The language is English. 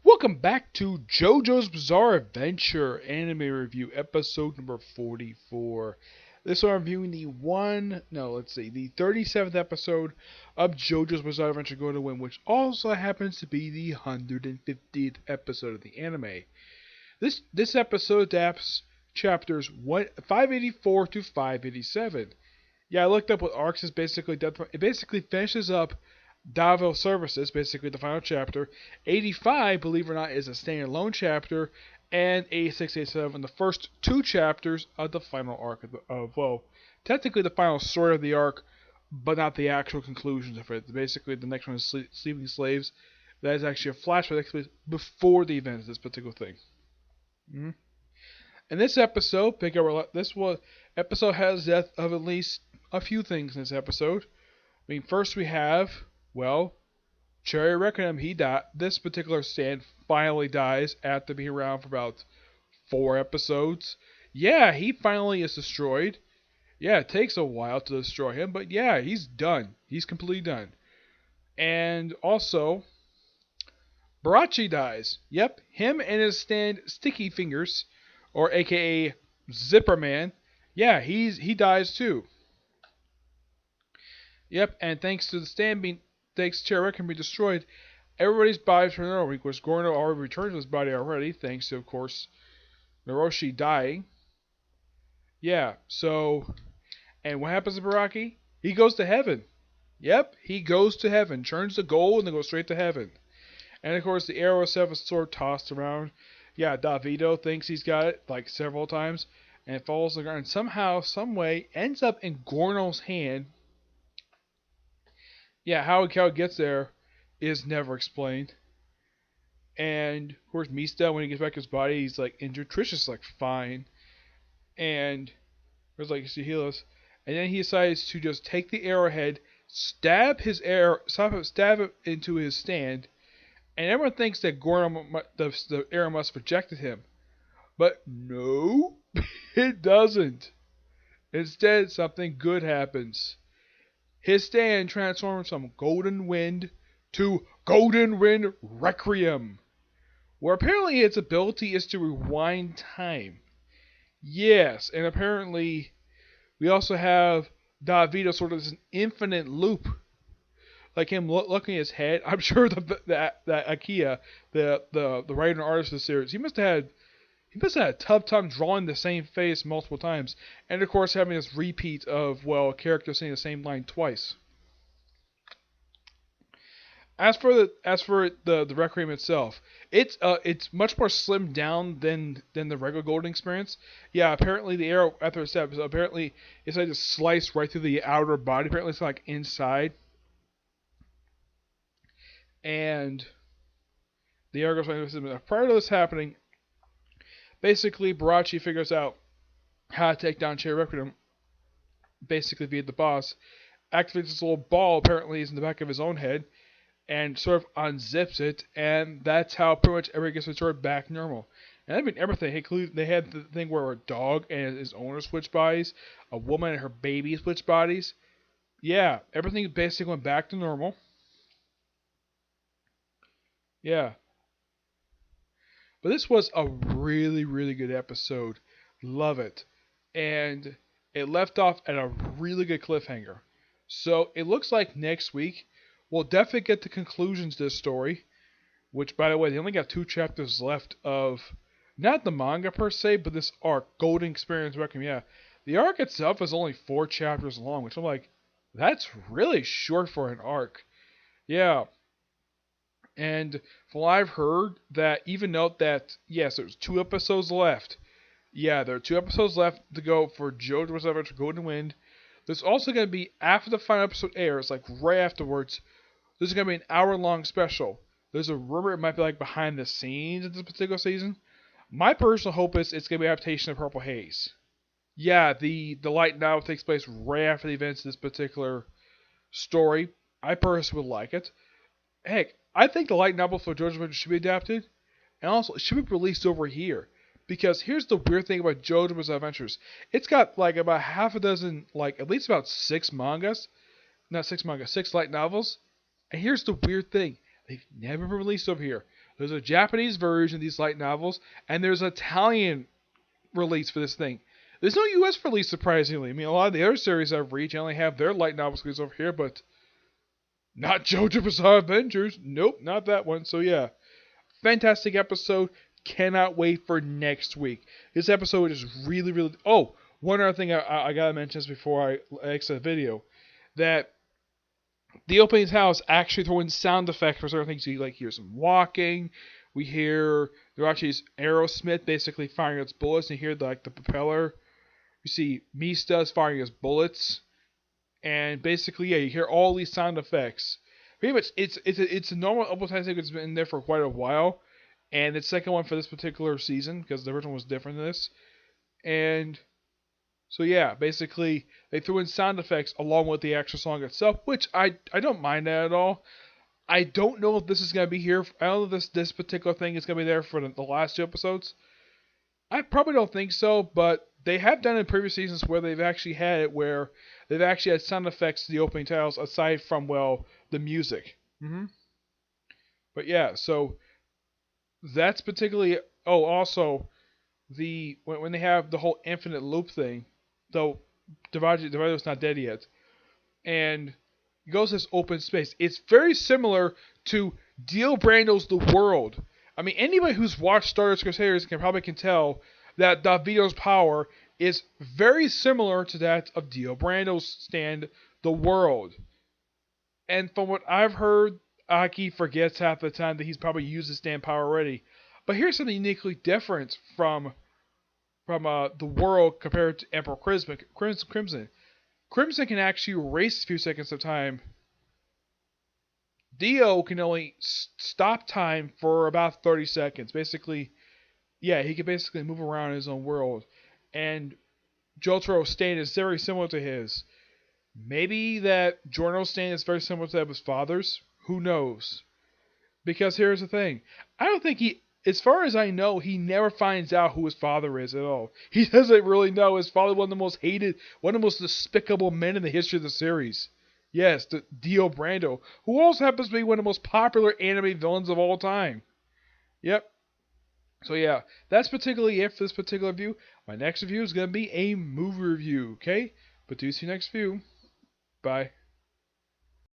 Welcome back to JoJo's Bizarre Adventure Anime Review, episode number 44. This one I'm reviewing the 37th episode of JoJo's Bizarre Adventure Go to Win, which also happens to be the 150th episode of the anime. This episode adapts chapters 584 to 587. Yeah, I looked up what arcs is basically done. It basically finishes up Davil Services, basically the final chapter. 85, believe it or not, is a standalone chapter, and 86, 87, the first two chapters of the final arc technically the final story of the arc, but not the actual conclusions of it. Basically, the next one is Sleeping Slaves. That is actually a flashback that takes place before the events of this particular thing. In this episode, episode has death of at least a few things in this episode. First we have, Cherry Reckoning, he died. This particular stand finally dies after being around for about 4 episodes. Yeah, he finally is destroyed. Yeah, it takes a while to destroy him, but yeah, he's done. He's completely done. And also, Barachi dies. Yep, him and his stand Sticky Fingers, or aka Zipper Man. Yeah, he dies too. Yep, and thanks to Cherry Reckoning being destroyed, everybody's bodies for another week, which Gorno already returned to his body already, thanks to, of course, Naroshi dying. Yeah, and what happens to Baraki? He goes to heaven. Yep, he goes to heaven, turns to gold, and then goes straight to heaven. And of course, the arrow itself is sort of tossed around. Yeah, Davido thinks he's got it, like several times, and it falls on the ground, and somehow, someway, ends up in Gorno's hand. Yeah, how it gets there is never explained. And of course, Mista, when he gets back his body, he's like injured. Trish is like fine, and there's like to heal us. And then he decides to just take the arrowhead, stab it into his stand, and everyone thinks that the arrow must have rejected him, but no, it doesn't. Instead, something good happens. His stand transforms from Golden Wind to Golden Wind Requiem, where apparently its ability is to rewind time. Yes, and apparently we also have Davido sort of as an infinite loop, like him looking at his head. I'm sure that Akia, the writer and artist of the series, he must have had a tough time drawing the same face multiple times, and of course having this repeat of a character saying the same line twice. As for the Requiem itself, it's much more slimmed down than the regular Golden experience. Yeah, apparently the arrow after its step, apparently it's like just sliced right through the outer body. Apparently it's like inside, and the arrow goes like, prior to this happening. Basically, Barachi figures out how to take down Cherry Requiem, basically via the boss, activates this little ball, apparently is in the back of his own head, and sort of unzips it, and that's how pretty much everybody gets restored back normal. And everything, they had the thing where a dog and his owner switched bodies, a woman and her baby switched bodies. Yeah, everything basically went back to normal. Yeah. But this was a really, really good episode. Love it. And it left off at a really good cliffhanger. So it looks like next week we'll definitely get the conclusions to this story. Which, by the way, they only got 2 chapters left of, not the manga per se, but this arc, Golden Experience Requiem. Yeah, the arc itself is only 4 chapters long, which I'm like, that's really short for an arc. Yeah. And from what I've heard, that even note that, yes, there's 2 episodes left. Yeah, there are 2 episodes left to go for JoJo's Adventure Golden Wind. There's also going to be, after the final episode airs, like right afterwards, there's going to be an hour-long special. There's a rumor it might be like behind the scenes of this particular season. My personal hope is it's going to be an adaptation of Purple Haze. Yeah, the light novel takes place right after the events of this particular story. I personally would like it. Heck, I think the light novel for JoJo's Adventure should be adapted, and also it should be released over here. Because here's the weird thing about JoJo's Adventures. It's got like about half a dozen, like at least about 6 mangas. Not 6 mangas, 6 light novels. And here's the weird thing. They've never been released over here. There's a Japanese version of these light novels, and there's an Italian release for this thing. There's no U.S. release, surprisingly. I mean, a lot of the other series I've read only have their light novels released over here, but not JoJo's Bizarre Adventures. Nope, not that one. So yeah, fantastic episode. Cannot wait for next week. This episode is really, really. Oh, one other thing I gotta mention this before I exit the video, that the opening house actually throw in sound effects for certain things. You like hear some walking. We hear there actually is Aerosmith basically firing its bullets, and you hear the propeller. You see Mista's firing his bullets, and basically yeah, you hear all these sound effects. Pretty much, it's a normal opening thing that's been in there for quite a while, and it's the second one for this particular season because the original was different than this, and so yeah, basically they threw in sound effects along with the actual song itself, which I don't mind that at all. I don't know if this is gonna be here. I don't know if this particular thing is gonna be there for the last two episodes. I probably don't think so, but they have done in previous seasons where they've actually had it where they've actually had sound effects to the opening titles aside from the music. But yeah, so that's particularly. Oh, also when they have the whole infinite loop thing, though Divider's not dead yet, and it goes to this open space. It's very similar to Dio Brando's The World. I mean, anybody who's watched Star Wars Crusaders can tell that Davido's power is very similar to that of Dio Brando's stand, The World. And from what I've heard, Aki forgets half the time that he's probably used his stand power already. But here's something uniquely different from the world compared to Emperor Crimson. Crimson can actually erase a few seconds of time. Dio can only stop time for about 30 seconds. Basically, yeah, he can basically move around in his own world. And Jotaro's stand is very similar to his. Maybe that Giorno's stand is very similar to that of his father's. Who knows? Because here's the thing. I don't think as far as I know, he never finds out who his father is at all. He doesn't really know. His father was one of the most hated, one of the most despicable men in the history of the series. Yes, Dio Brando, who also happens to be one of the most popular anime villains of all time. Yep. So yeah, that's particularly it for this particular review. My next review is going to be a movie review, okay? But do see you next review. Bye.